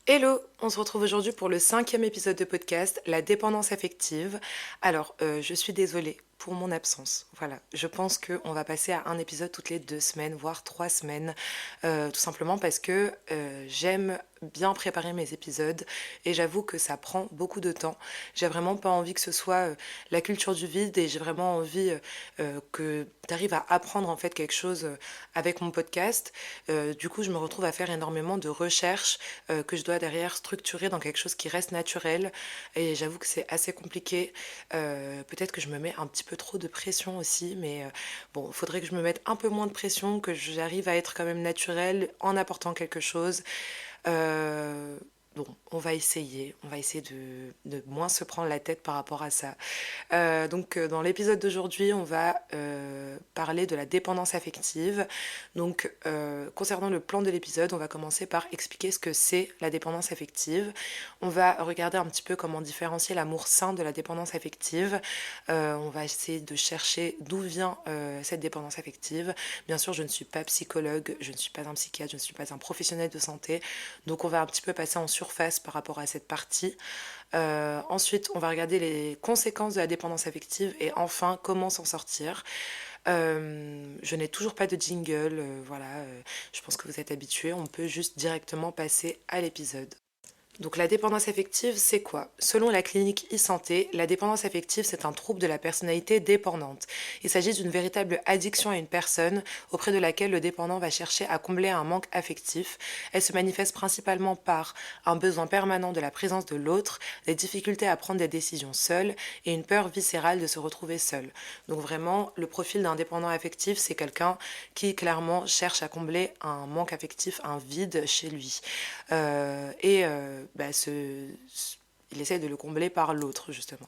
Hello, on se retrouve aujourd'hui pour le 5e épisode de podcast, la dépendance affective. Alors, je suis désolée pour mon absence. Voilà, je pense qu'on va passer à un épisode toutes les 2 semaines, voire 3 semaines, tout simplement parce que j'aime bien préparer mes épisodes et j'avoue que ça prend beaucoup de temps. J'ai vraiment pas envie que ce soit la culture du vide et j'ai vraiment envie que tu arrives à apprendre en fait quelque chose avec mon podcast. Du coup, je me retrouve à faire énormément de recherches que je dois derrière structurer dans quelque chose qui reste naturel. Et j'avoue que c'est assez compliqué. Peut-être que je me mets un petit peu trop de pression aussi, mais bon, il faudrait que je me mette un peu moins de pression, que j'arrive à être quand même naturelle en apportant quelque chose. Euh, bon, on va essayer de moins se prendre la tête par rapport à ça. Dans l'épisode d'aujourd'hui, on va parler de la dépendance affective. Concernant le plan de l'épisode, on va commencer par expliquer ce que c'est la dépendance affective. On va regarder un petit peu comment différencier l'amour sain de la dépendance affective. On va essayer de chercher d'où vient cette dépendance affective. Bien sûr, je ne suis pas psychologue, je ne suis pas un psychiatre, je ne suis pas un professionnel de santé. Donc on va un petit peu passer en surface par rapport à cette partie. Ensuite, on va regarder les conséquences de la dépendance affective et enfin, comment s'en sortir. Je n'ai toujours pas de jingle, voilà, je pense que vous êtes habitués, on peut juste directement passer à l'épisode. Donc la dépendance affective, c'est quoi? Selon la clinique e-santé, la dépendance affective, c'est un trouble de la personnalité dépendante. Il s'agit d'une véritable addiction à une personne auprès de laquelle le dépendant va chercher à combler un manque affectif. Elle se manifeste principalement par un besoin permanent de la présence de l'autre, des difficultés à prendre des décisions seul et une peur viscérale de se retrouver seul. Donc vraiment, le profil d'un dépendant affectif, c'est quelqu'un qui clairement cherche à combler un manque affectif, un vide chez lui. Et il essaie de le combler par l'autre, justement.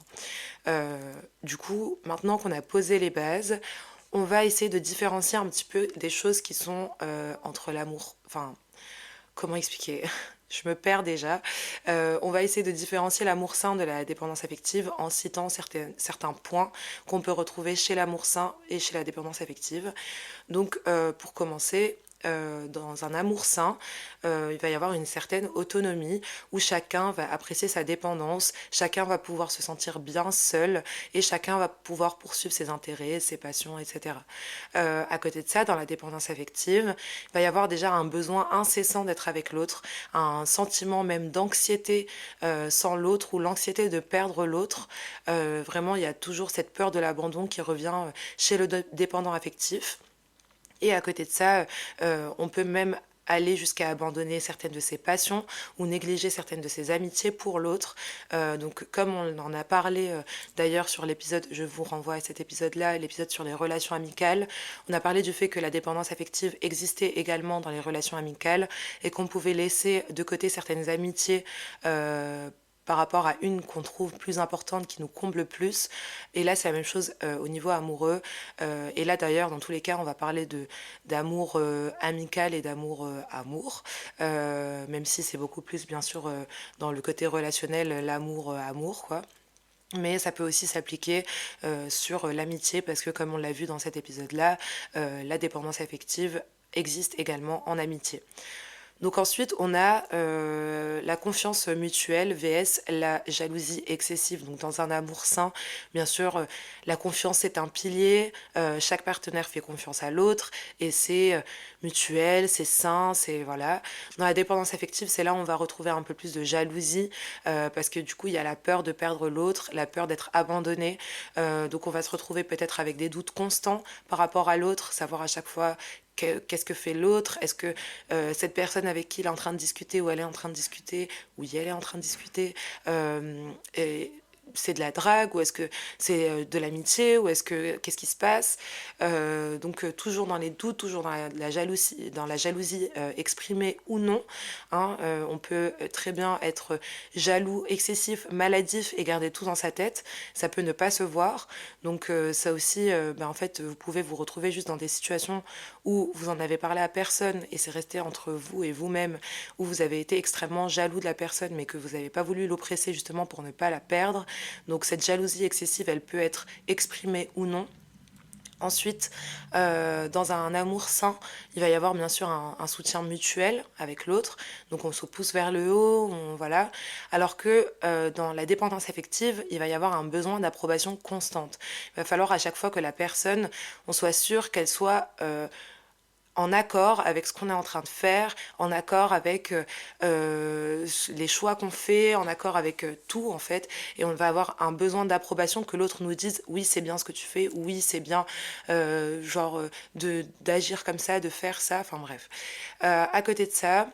Du coup, maintenant qu'on a posé les bases, on va essayer de différencier un petit peu des choses qui sont entre l'amour. Enfin, comment expliquer? Je me perds déjà. On va essayer de différencier l'amour sain de la dépendance affective en citant certains points qu'on peut retrouver chez l'amour sain et chez la dépendance affective. Pour commencer, dans un amour sain, il va y avoir une certaine autonomie où chacun va apprécier sa dépendance, chacun va pouvoir se sentir bien seul et chacun va pouvoir poursuivre ses intérêts, ses passions, etc. À côté de ça, dans la dépendance affective, il va y avoir déjà un besoin incessant d'être avec l'autre, un sentiment même d'anxiété sans l'autre ou l'anxiété de perdre l'autre. Vraiment, il y a toujours cette peur de l'abandon qui revient chez le dépendant affectif. Et à côté de ça, on peut même aller jusqu'à abandonner certaines de ses passions ou négliger certaines de ses amitiés pour l'autre. Comme on en a parlé d'ailleurs sur l'épisode, je vous renvoie à cet épisode-là, l'épisode sur les relations amicales, on a parlé du fait que la dépendance affective existait également dans les relations amicales et qu'on pouvait laisser de côté certaines amitiés par rapport à une qu'on trouve plus importante, qui nous comble plus. Et là, c'est la même chose au niveau amoureux. Et là, d'ailleurs, dans tous les cas, on va parler d'amour amical et d'amour amour. Même si c'est beaucoup plus, bien sûr, dans le côté relationnel, l'amour amour, quoi. Mais ça peut aussi s'appliquer sur l'amitié, parce que comme on l'a vu dans cet épisode-là, la dépendance affective existe également en amitié. Donc ensuite, on a la confiance mutuelle vs la jalousie excessive. Donc dans un amour sain, bien sûr, la confiance est un pilier. Chaque partenaire fait confiance à l'autre et c'est mutuel, c'est sain, c'est voilà. Dans la dépendance affective, c'est là où on va retrouver un peu plus de jalousie parce que du coup, il y a la peur de perdre l'autre, la peur d'être abandonné. Donc on va se retrouver peut-être avec des doutes constants par rapport à l'autre, savoir à chaque fois qu'est-ce que fait l'autre, est-ce que cette personne avec qui il est en train de discuter ou elle est en train de discuter ou elle est en train de discuter et c'est de la drague ou est-ce que c'est de l'amitié ou est-ce que qu'est-ce qui se passe toujours dans les doutes, toujours dans la jalousie exprimée ou non, hein, on peut très bien être jaloux excessif, maladif et garder tout dans sa tête, ça peut ne pas se voir. Ça aussi en fait vous pouvez vous retrouver juste dans des situations où vous en avez parlé à personne et c'est resté entre vous et vous-même, où vous avez été extrêmement jaloux de la personne mais que vous n'avez pas voulu l'oppresser justement pour ne pas la perdre. Donc cette jalousie excessive, elle peut être exprimée ou non. Ensuite, dans un amour sain, il va y avoir bien sûr un soutien mutuel avec l'autre. Donc on se pousse vers le haut, voilà. Alors que dans la dépendance affective, il va y avoir un besoin d'approbation constante. Il va falloir à chaque fois que la personne, on soit sûr qu'elle soit en accord avec ce qu'on est en train de faire, en accord avec les choix qu'on fait, en accord avec tout en fait. Et on va avoir un besoin d'approbation, que l'autre nous dise oui c'est bien ce que tu fais, oui c'est bien d'agir comme ça, de faire ça, enfin bref. À côté de ça,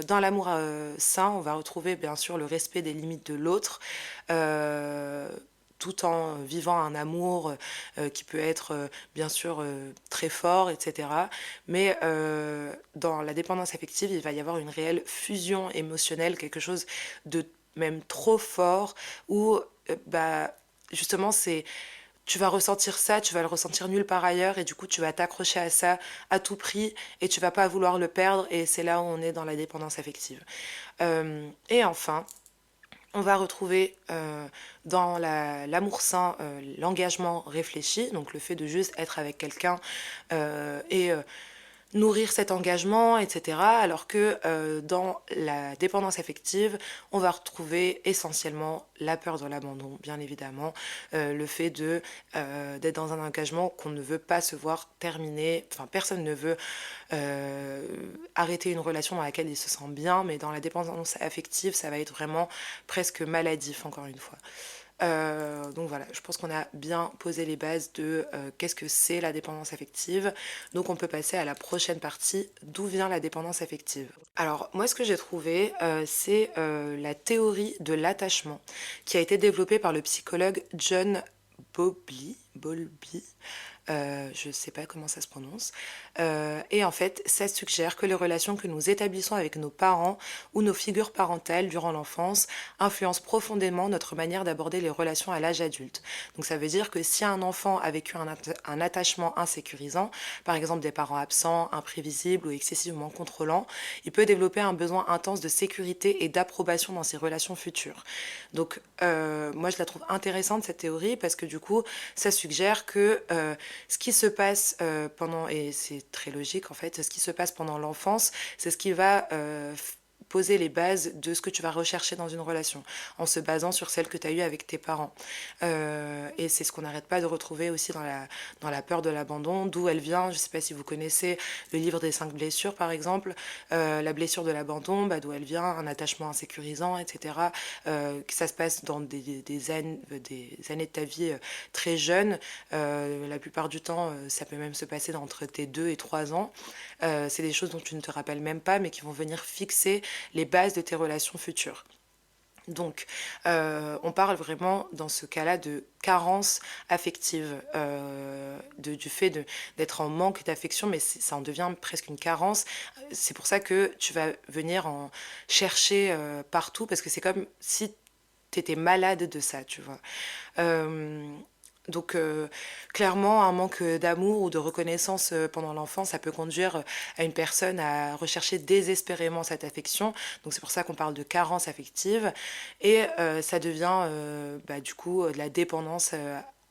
dans l'amour sain, on va retrouver bien sûr le respect des limites de l'autre, euh, tout en vivant un amour qui peut être bien sûr très fort, etc. Mais dans la dépendance affective, il va y avoir une réelle fusion émotionnelle, quelque chose de même trop fort, où bah, justement c'est tu vas ressentir ça, tu vas le ressentir nulle part ailleurs, et du coup tu vas t'accrocher à ça à tout prix, et tu vas pas vouloir le perdre, et c'est là où on est dans la dépendance affective. Et enfin, on va retrouver dans l'amour sain l'engagement réfléchi, donc le fait de juste être avec quelqu'un et nourrir cet engagement, etc. Alors que dans la dépendance affective, on va retrouver essentiellement la peur de l'abandon, bien évidemment, le fait d'être dans un engagement qu'on ne veut pas se voir terminer, enfin personne ne veut arrêter une relation dans laquelle il se sent bien, mais dans la dépendance affective, ça va être vraiment presque maladif, encore une fois. Donc voilà, je pense qu'on a bien posé les bases de qu'est-ce que c'est la dépendance affective. Donc on peut passer à la prochaine partie, d'où vient la dépendance affective. Alors moi ce que j'ai trouvé, c'est la théorie de l'attachement qui a été développée par le psychologue John Bowlby, je ne sais pas comment ça se prononce. Et en fait, ça suggère que les relations que nous établissons avec nos parents ou nos figures parentales durant l'enfance influencent profondément notre manière d'aborder les relations à l'âge adulte. Donc ça veut dire que si un enfant a vécu un attachement insécurisant, par exemple des parents absents, imprévisibles ou excessivement contrôlants, il peut développer un besoin intense de sécurité et d'approbation dans ses relations futures. Donc moi je la trouve intéressante cette théorie parce que du coup ça suggère que ce qui se passe pendant, et c'est très logique en fait, ce qui se passe pendant l'enfance, c'est ce qui va poser les bases de ce que tu vas rechercher dans une relation, en se basant sur celle que tu as eue avec tes parents. Et c'est ce qu'on n'arrête pas de retrouver aussi dans la peur de l'abandon, d'où elle vient. Je ne sais pas si vous connaissez le livre des 5 blessures, par exemple. La blessure de l'abandon, bah, d'où elle vient, un attachement insécurisant, etc. Que ça se passe dans des années de ta vie très jeune. La plupart du temps, ça peut même se passer entre tes 2 et 3 ans. C'est des choses dont tu ne te rappelles même pas, mais qui vont venir fixer les bases de tes relations futures. Donc, on parle vraiment dans ce cas-là de carence affective, du fait d'être en manque d'affection, mais ça en devient presque une carence. C'est pour ça que tu vas venir en chercher partout, parce que c'est comme si tu étais malade de ça, tu vois. Euh, donc clairement, un manque d'amour ou de reconnaissance pendant l'enfance, ça peut conduire à une personne à rechercher désespérément cette affection. Donc c'est pour ça qu'on parle de carence affective. Et ça devient bah, du coup de la dépendance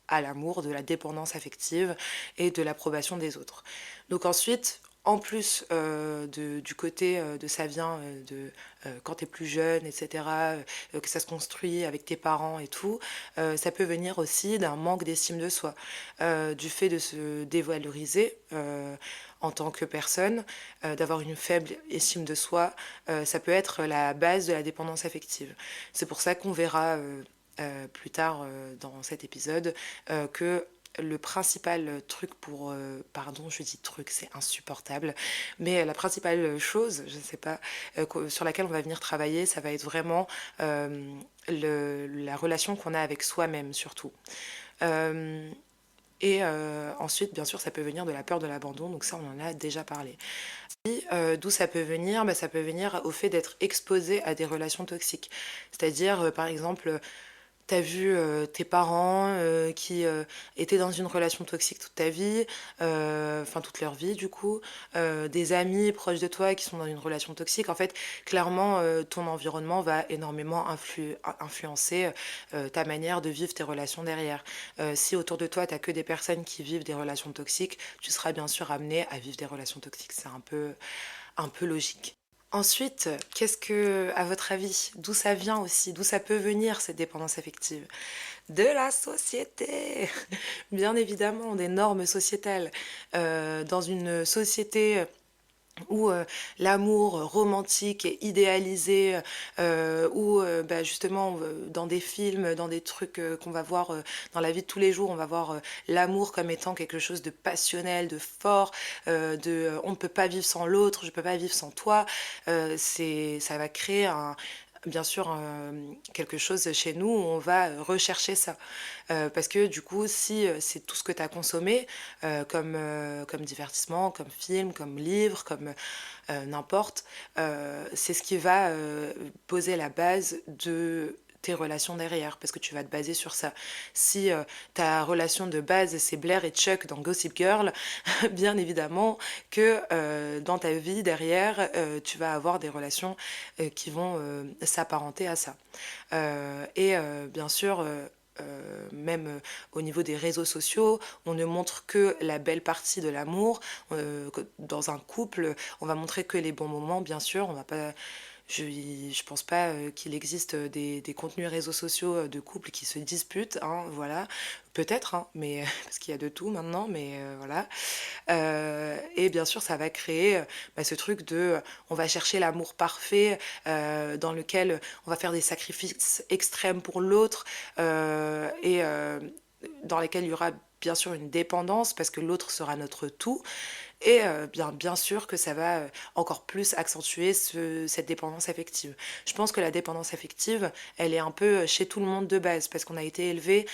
à l'amour, de la dépendance affective et de l'approbation des autres. Donc ensuite, en plus du côté de ça vient de quand tu es plus jeune, etc., que ça se construit avec tes parents et tout, ça peut venir aussi d'un manque d'estime de soi, du fait de se dévaloriser en tant que personne, d'avoir une faible estime de soi, ça peut être la base de la dépendance affective. C'est pour ça qu'on verra plus tard dans cet épisode que le principal truc pour... pardon, je dis truc, c'est insupportable. Mais la principale chose, je ne sais pas, sur laquelle on va venir travailler, ça va être vraiment la relation qu'on a avec soi-même, surtout. Euh, et ensuite, bien sûr, ça peut venir de la peur de l'abandon, donc ça, on en a déjà parlé. Et, d'où ça peut venir? Bah, ça peut venir au fait d'être exposé à des relations toxiques. C'est-à-dire, par exemple, t'as vu tes parents qui étaient dans une relation toxique toute ta vie, enfin toute leur vie du coup, des amis proches de toi qui sont dans une relation toxique. En fait, clairement, ton environnement va énormément influencer ta manière de vivre tes relations derrière. Si autour de toi, t'as que des personnes qui vivent des relations toxiques, tu seras bien sûr amené à vivre des relations toxiques. C'est un peu logique. Ensuite, qu'est-ce que, à votre avis, d'où ça vient aussi, d'où ça peut venir cette dépendance affective? De la société, bien évidemment, des normes sociétales. Dans une société où l'amour romantique est idéalisé, où bah, justement dans des films, dans des trucs qu'on va voir dans la vie de tous les jours, on va voir l'amour comme étant quelque chose de passionnel, de fort, on ne peut pas vivre sans l'autre, je ne peux pas vivre sans toi. Ça va créer bien sûr quelque chose chez nous où on va rechercher ça. Parce que du coup, si c'est tout ce que tu as consommé comme divertissement, comme film, comme livre, comme n'importe, c'est ce qui va poser la base de tes relations derrière, parce que tu vas te baser sur ça. Si ta relation de base, c'est Blair et Chuck dans Gossip Girl, bien évidemment que dans ta vie derrière, tu vas avoir des relations qui vont s'apparenter à ça. Bien sûr, même au niveau des réseaux sociaux, on ne montre que la belle partie de l'amour. Dans un couple, on va montrer que les bons moments, bien sûr. On va pas, je pense pas qu'il existe des contenus réseaux sociaux de couples qui se disputent, hein, voilà. Peut-être, hein, mais parce qu'il y a de tout maintenant, mais voilà. Et bien sûr, ça va créer bah, ce truc on va chercher l'amour parfait, dans lequel on va faire des sacrifices extrêmes pour l'autre, dans lesquels il y aura bien sûr une dépendance parce que l'autre sera notre tout. Et bien sûr que ça va encore plus accentuer cette dépendance affective. Je pense que la dépendance affective, elle est un peu chez tout le monde de base, parce qu'on a été élevé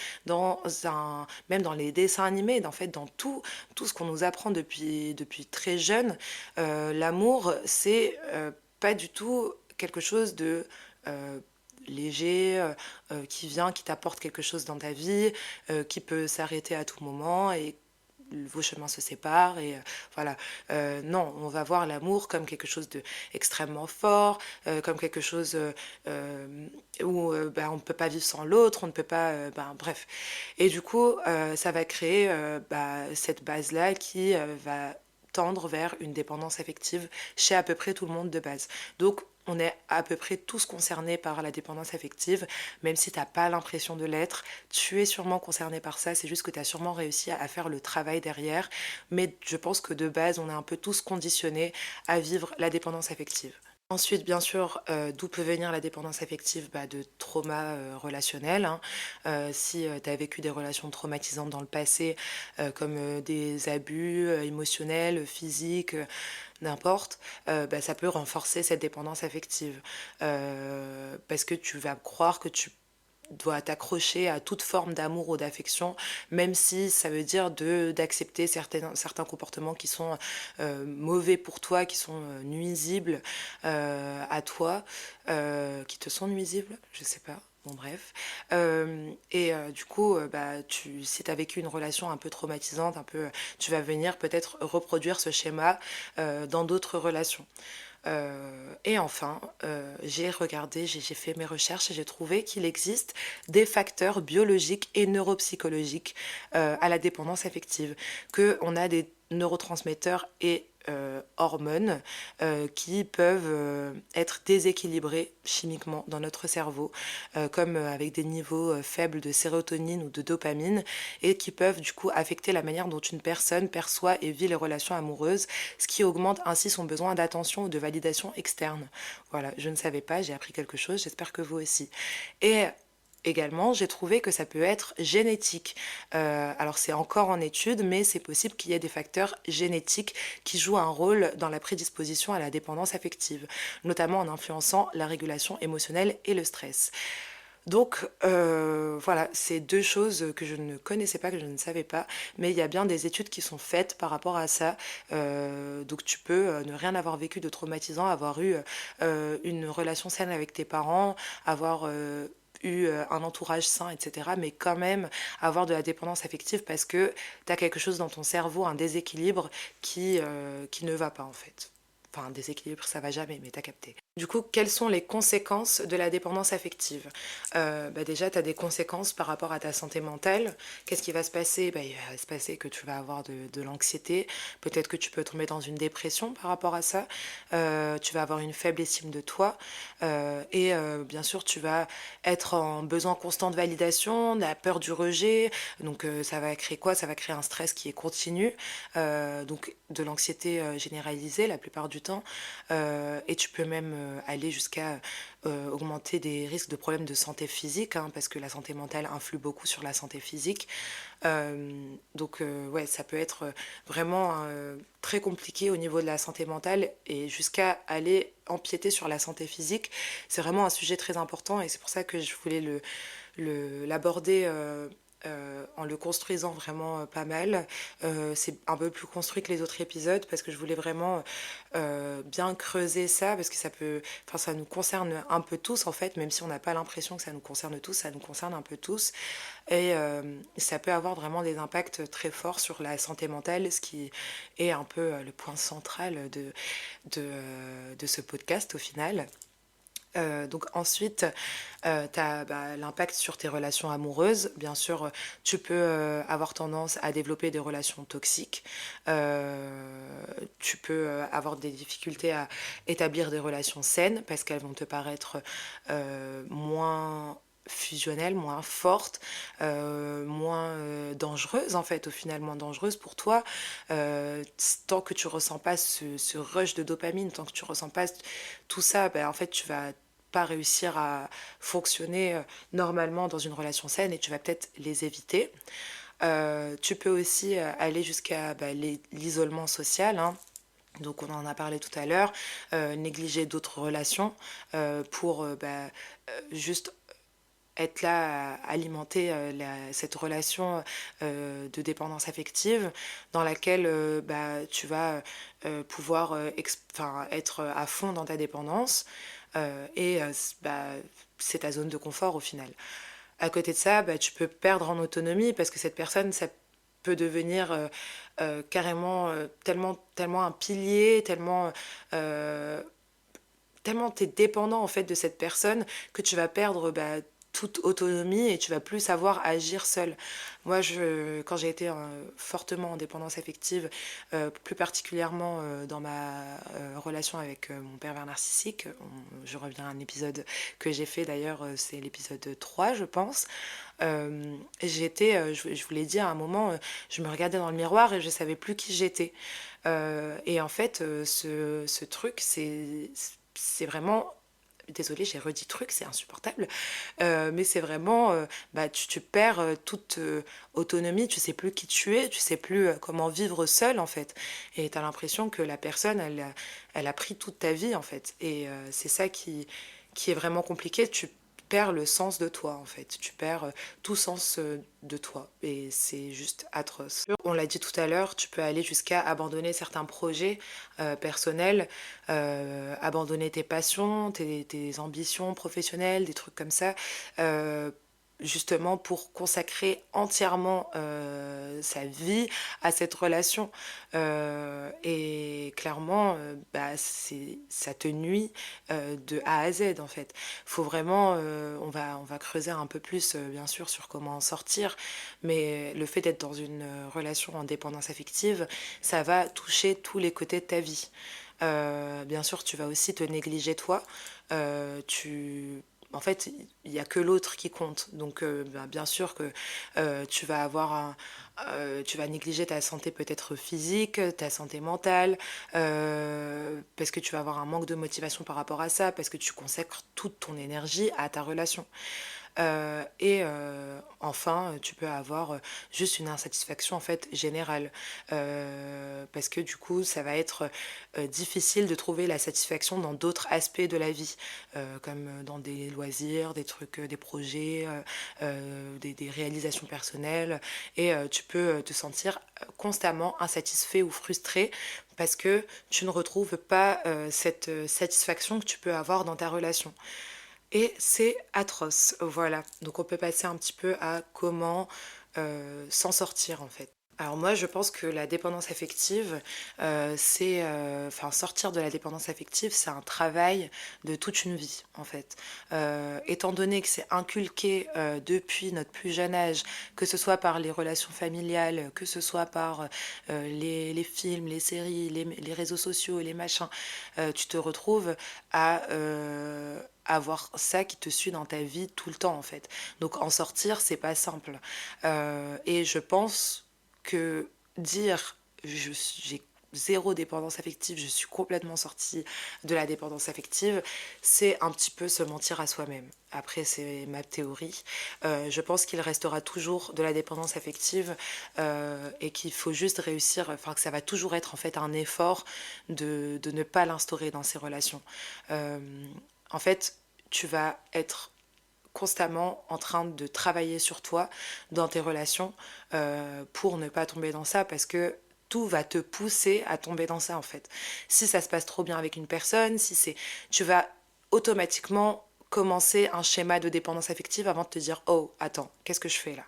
même dans les dessins animés, en fait, dans tout ce qu'on nous apprend depuis très jeune, l'amour, c'est pas du tout quelque chose de léger, qui vient, qui t'apporte quelque chose dans ta vie, qui peut s'arrêter à tout moment et vos chemins se séparent et voilà. Non, on va voir l'amour comme quelque chose de extrêmement fort, comme quelque chose où bah, on ne peut pas vivre sans l'autre, on ne peut pas, bref. Et du coup, ça va créer bah, cette base-là qui va tendre vers une dépendance affective chez à peu près tout le monde de base. Donc, on est à peu près tous concernés par la dépendance affective, même si tu n'as pas l'impression de l'être. Tu es sûrement concerné par ça, c'est juste que tu as sûrement réussi à faire le travail derrière. Mais je pense que de base, on est un peu tous conditionnés à vivre la dépendance affective. Ensuite, bien sûr, d'où peut venir la dépendance affective? Bah, de traumas relationnels, hein. Si tu as vécu des relations traumatisantes dans le passé, comme des abus émotionnels, physiques, n'importe, bah, ça peut renforcer cette dépendance affective. Parce que tu vas croire que tu dois t'accrocher à toute forme d'amour ou d'affection, même si ça veut dire d'accepter certains comportements qui sont mauvais pour toi, qui sont nuisibles à toi, qui te sont nuisibles, je sais pas. Bon, bref. Du coup, bah, si tu as vécu une relation un peu traumatisante, tu vas venir peut-être reproduire ce schéma dans d'autres relations. Et enfin, j'ai regardé, j'ai fait mes recherches et j'ai trouvé qu'il existe des facteurs biologiques et neuropsychologiques à la dépendance affective, qu'on a des neurotransmetteurs et hormones qui peuvent être déséquilibrés chimiquement dans notre cerveau, comme avec des niveaux faibles de sérotonine ou de dopamine, et qui peuvent du coup affecter la manière dont une personne perçoit et vit les relations amoureuses, ce qui augmente ainsi son besoin d'attention ou de validation externe. Voilà, je ne savais pas, j'ai appris quelque chose, j'espère que vous aussi. Et également, j'ai trouvé que ça peut être génétique. Alors c'est encore en étude, mais c'est possible qu'il y ait des facteurs génétiques qui jouent un rôle dans la prédisposition à la dépendance affective, notamment en influençant la régulation émotionnelle et le stress. Donc voilà, c'est deux choses que je ne connaissais pas, que je ne savais pas, mais il y a bien des études qui sont faites par rapport à ça. Donc tu peux ne rien avoir vécu de traumatisant, avoir eu une relation saine avec tes parents, avoir eu un entourage sain, etc. Mais quand même avoir de la dépendance affective parce que tu as quelque chose dans ton cerveau, un déséquilibre qui ne va pas en fait. Enfin, un déséquilibre, ça va jamais, mais t'as capté. Du coup, quelles sont les conséquences de la dépendance affective? Déjà, tu as des conséquences par rapport à ta santé mentale. Qu'est-ce qui va se passer? Il va se passer que tu vas avoir de l'anxiété. Peut-être que tu peux tomber dans une dépression par rapport à ça. Tu vas avoir une faible estime de toi. Bien sûr, tu vas être en besoin constant de validation, la peur du rejet. Donc, ça va créer quoi? Ça va créer un stress qui est continu. Donc, de l'anxiété généralisée la plupart du temps. Et tu peux même aller jusqu'à augmenter des risques de problèmes de santé physique, hein, parce que la santé mentale influe beaucoup sur la santé physique. Ouais, ça peut être vraiment très compliqué au niveau de la santé mentale et jusqu'à aller empiéter sur la santé physique. C'est vraiment un sujet très important et c'est pour ça que je voulais l'aborder en le construisant vraiment pas mal. C'est un peu plus construit que les autres épisodes parce que je voulais vraiment bien creuser ça parce que ça nous concerne un peu tous en fait, même si on n'a pas l'impression que ça nous concerne tous, ça nous concerne un peu tous. Ça peut avoir vraiment des impacts très forts sur la santé mentale, ce qui est un peu le point central de ce podcast au final. Donc ensuite, tu as l'impact sur tes relations amoureuses. Bien sûr, tu peux avoir tendance à développer des relations toxiques. Tu peux avoir des difficultés à établir des relations saines parce qu'elles vont te paraître moins fusionnelles, moins fortes, moins dangereuses en fait, au final moins dangereuses pour toi. Tant que tu ressens pas ce rush de dopamine, tant que tu ressens pas tout ça, en fait tu vas pas réussir à fonctionner normalement dans une relation saine et tu vas peut-être les éviter. Tu peux aussi aller jusqu'à l'isolement social, hein. Donc on en a parlé tout à l'heure, négliger d'autres relations pour juste être là à alimenter cette relation de dépendance affective dans laquelle tu vas pouvoir être à fond dans ta dépendance c'est ta zone de confort au final. À côté de ça, tu peux perdre en autonomie parce que cette personne, ça peut devenir carrément tellement un pilier, tellement t'es dépendant en fait de cette personne que tu vas perdre toute autonomie et tu vas plus savoir agir seul. Moi, quand j'ai été fortement en dépendance affective, plus particulièrement dans ma relation avec mon pervers narcissique, je reviens à un épisode que j'ai fait d'ailleurs, c'est l'épisode 3 je pense. Je vous l'ai dit à un moment, je me regardais dans le miroir et je savais plus qui j'étais. Et en fait, ce truc, c'est vraiment... Désolée, j'ai redit truc, c'est insupportable. Mais c'est vraiment, tu perds toute autonomie, tu sais plus qui tu es, tu sais plus comment vivre seul en fait. Et tu as l'impression que la personne, elle a pris toute ta vie en fait. Et c'est ça qui est vraiment compliqué. Tu perds le sens de toi en fait. Tu perds tout sens de toi. Et c'est juste atroce. On l'a dit tout à l'heure, tu peux aller jusqu'à abandonner certains projets personnels, abandonner tes passions, tes ambitions professionnelles, des trucs comme ça. Justement pour consacrer entièrement sa vie à cette relation. Et clairement, ça te nuit de A à Z en fait. Faut vraiment, on va creuser un peu plus bien sûr sur comment en sortir, mais le fait d'être dans une relation en dépendance affective, ça va toucher tous les côtés de ta vie. Bien sûr, tu vas aussi te négliger toi. En fait, il n'y a que l'autre qui compte. Donc, bien sûr que tu vas tu vas négliger ta santé peut-être physique, ta santé mentale, parce que tu vas avoir un manque de motivation par rapport à ça, parce que tu consacres toute ton énergie à ta relation. Enfin, tu peux avoir juste une insatisfaction en fait générale, parce que du coup, ça va être difficile de trouver la satisfaction dans d'autres aspects de la vie, comme dans des loisirs, des trucs, des projets, des réalisations personnelles, et tu peux te sentir constamment insatisfait ou frustré parce que tu ne retrouves pas cette satisfaction que tu peux avoir dans ta relation. et c'est atroce. Voilà, donc on peut passer un petit peu à comment s'en sortir en fait. Alors moi, je pense que la dépendance affective, enfin sortir de la dépendance affective, c'est un travail de toute une vie en fait. Étant donné que c'est inculqué depuis notre plus jeune âge, que ce soit par les relations familiales, que ce soit par les films, les séries, les réseaux sociaux, les machins, tu te retrouves à avoir ça qui te suit dans ta vie tout le temps en fait. Donc en sortir, c'est pas simple. Et je pense que dire j'ai zéro dépendance affective, je suis complètement sortie de la dépendance affective, c'est un petit peu se mentir à soi-même. Après, c'est ma théorie. Je pense qu'il restera toujours de la dépendance affective et qu'il faut juste réussir, enfin que ça va toujours être en fait un effort de ne pas l'instaurer dans ses relations. Euh, En fait, tu vas être constamment en train de travailler sur toi dans tes relations pour ne pas tomber dans ça parce que tout va te pousser à tomber dans ça en fait. Si ça se passe trop bien avec une personne, si c'est tu vas automatiquement commencer un schéma de dépendance affective avant de te dire oh attends qu'est-ce que je fais là.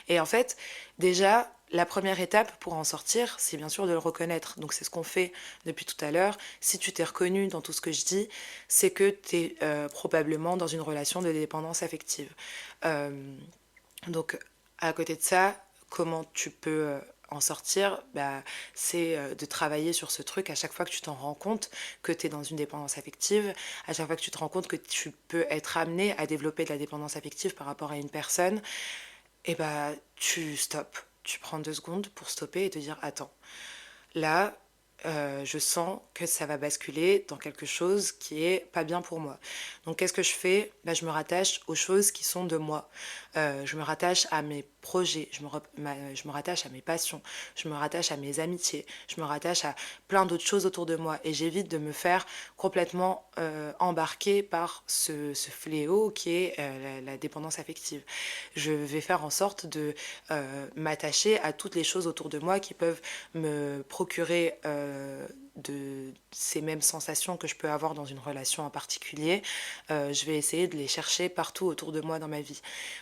Et en fait déjà la première étape pour en sortir, c'est bien sûr de le reconnaître. Donc c'est ce qu'on fait depuis tout à l'heure. Si tu t'es reconnu dans tout ce que je dis, c'est que tu es probablement dans une relation de dépendance affective. Euh, donc à côté de ça, comment tu peux en sortir, bah, c'est de travailler sur ce truc à chaque fois que tu t'en rends compte que tu es dans une dépendance affective, à chaque fois que tu te rends compte que tu peux être amené à développer de la dépendance affective par rapport à une personne, et bah tu stops. Tu prends 2 secondes pour stopper et te dire attends, là, je sens que ça va basculer dans quelque chose qui est pas bien pour moi. Donc qu'est-ce que je fais? Bah, je me rattache aux choses qui sont de moi. Je me rattache à mes projets, je me rattache à mes passions, je me rattache à mes amitiés, je me rattache à plein d'autres choses autour de moi et j'évite de me faire complètement embarquer par ce fléau qui est la dépendance affective. Je vais faire en sorte de m'attacher à toutes les choses autour de moi qui peuvent me procurer de ces mêmes sensations que je peux avoir dans une relation en particulier. Je vais essayer de les chercher partout autour de moi dans ma vie.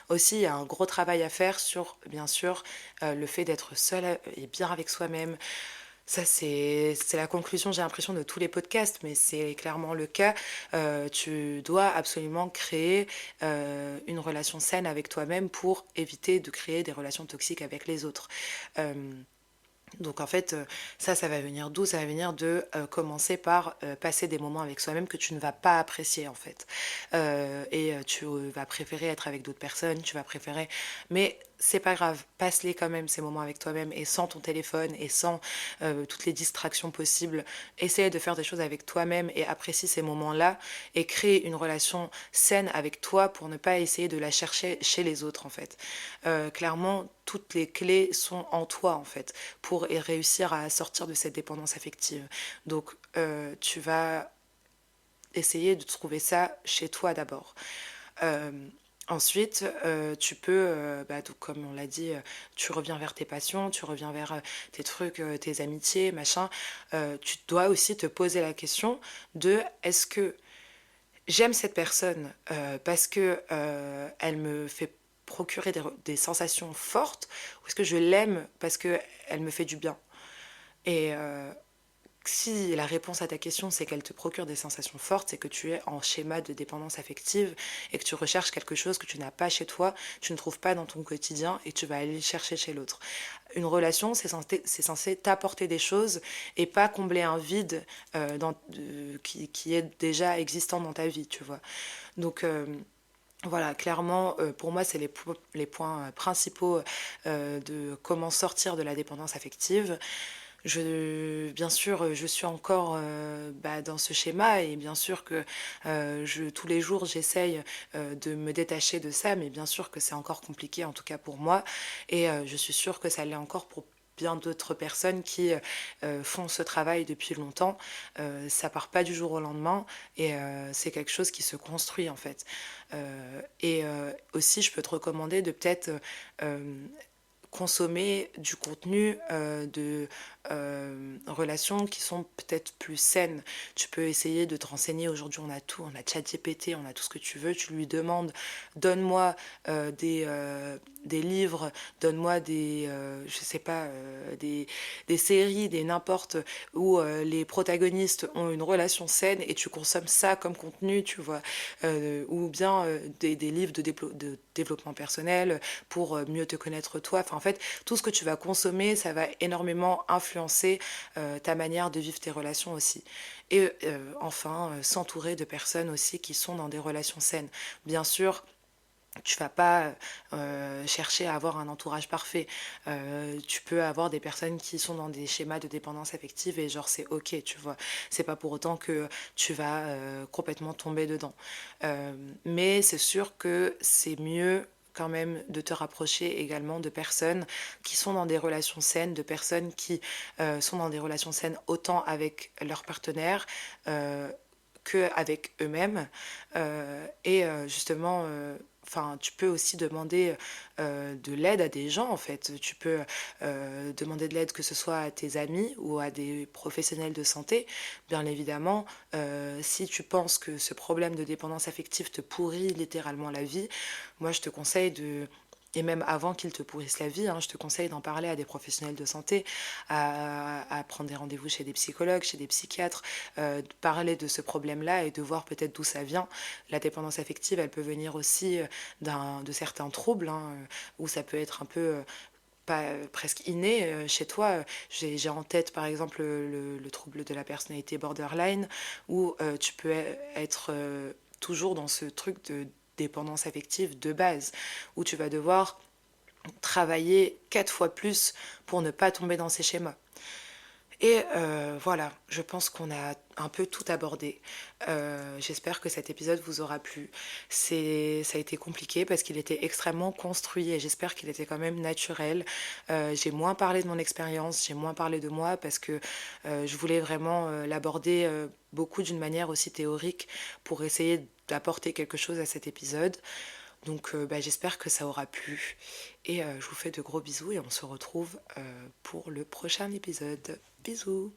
Aussi, il y a un gros travail à faire sur, bien sûr, le fait d'être seul et bien avec soi-même. Ça, c'est la conclusion, j'ai l'impression, de tous les podcasts, mais c'est clairement le cas. Tu dois absolument créer une relation saine avec toi-même pour éviter de créer des relations toxiques avec les autres. Euh, donc en fait, ça va venir d'où? Ça va venir de commencer par passer des moments avec soi-même que tu ne vas pas apprécier en fait. Tu vas préférer être avec d'autres personnes, tu vas préférer... Mais c'est pas grave, passe-les quand même ces moments avec toi-même et sans ton téléphone et sans toutes les distractions possibles. Essaye de faire des choses avec toi-même et apprécie ces moments-là et crée une relation saine avec toi pour ne pas essayer de la chercher chez les autres en fait. Clairement, toutes les clés sont en toi en fait pour réussir à sortir de cette dépendance affective. Donc tu vas essayer de trouver ça chez toi d'abord. Euh, Ensuite, tu peux, donc comme on l'a dit, tu reviens vers tes passions, tu reviens vers tes trucs, tes amitiés, machin. Tu dois aussi te poser la question de est-ce que j'aime cette personne parce que elle me fait procurer des sensations fortes ou est-ce que je l'aime parce qu'elle me fait du bien. Et si la réponse à ta question c'est qu'elle te procure des sensations fortes, c'est que tu es en schéma de dépendance affective et que tu recherches quelque chose que tu n'as pas chez toi, tu ne trouves pas dans ton quotidien et tu vas aller le chercher chez l'autre. Une relation, c'est censé t'apporter des choses et pas combler un vide qui est déjà existant dans ta vie, tu vois. Donc voilà, clairement, pour moi, c'est les points principaux de comment sortir de la dépendance affective. Bien sûr, je suis encore dans ce schéma et bien sûr que tous les jours, j'essaye de me détacher de ça, mais bien sûr que c'est encore compliqué, en tout cas pour moi. Et je suis sûre que ça l'est encore pour bien d'autres personnes qui font ce travail depuis longtemps. Ça part pas du jour au lendemain et c'est quelque chose qui se construit en fait. Aussi, je peux te recommander de peut-être consommer du contenu relations qui sont peut-être plus saines. Tu peux essayer de te renseigner. Aujourd'hui, on a tout, on a ChatGPT, on a tout ce que tu veux. Tu lui demandes, donne-moi des livres, donne-moi je sais pas, des séries, des n'importe, où les protagonistes ont une relation saine et tu consommes ça comme contenu, tu vois. Ou bien des livres de développement personnel pour mieux te connaître toi. Enfin, en fait, tout ce que tu vas consommer, ça va énormément influencer ta manière de vivre tes relations aussi. Et enfin, s'entourer de personnes aussi qui sont dans des relations saines. Bien sûr, tu vas pas chercher à avoir un entourage parfait. Tu peux avoir des personnes qui sont dans des schémas de dépendance affective et genre c'est ok, tu vois. C'est pas pour autant que tu vas complètement tomber dedans. Mais c'est sûr que c'est mieux quand même de te rapprocher également de personnes qui sont dans des relations saines, de personnes qui sont dans des relations saines autant avec leur partenaire qu'avec eux-mêmes. Justement, enfin, tu peux aussi demander de l'aide à des gens, en fait. Tu peux demander de l'aide que ce soit à tes amis ou à des professionnels de santé. Bien évidemment, si tu penses que ce problème de dépendance affective te pourrit littéralement la vie, moi, je te conseille de... Et même avant qu'ils te pourrissent la vie, hein, je te conseille d'en parler à des professionnels de santé, à prendre des rendez-vous chez des psychologues, chez des psychiatres, de parler de ce problème-là et de voir peut-être d'où ça vient. La dépendance affective, elle peut venir aussi de certains troubles, hein, où ça peut être un peu pas presque inné chez toi. J'ai en tête par exemple le trouble de la personnalité borderline, où tu peux être toujours dans ce truc de dépendance affective de base, où tu vas devoir travailler 4 fois plus pour ne pas tomber dans ces schémas. Et voilà, je pense qu'on a un peu tout abordé. J'espère que cet épisode vous aura plu. Ça a été compliqué parce qu'il était extrêmement construit et j'espère qu'il était quand même naturel. J'ai moins parlé de mon expérience, j'ai moins parlé de moi parce que je voulais vraiment l'aborder beaucoup d'une manière aussi théorique pour essayer d'apporter quelque chose à cet épisode. Donc j'espère que ça aura plu et je vous fais de gros bisous et on se retrouve pour le prochain épisode. Bisous.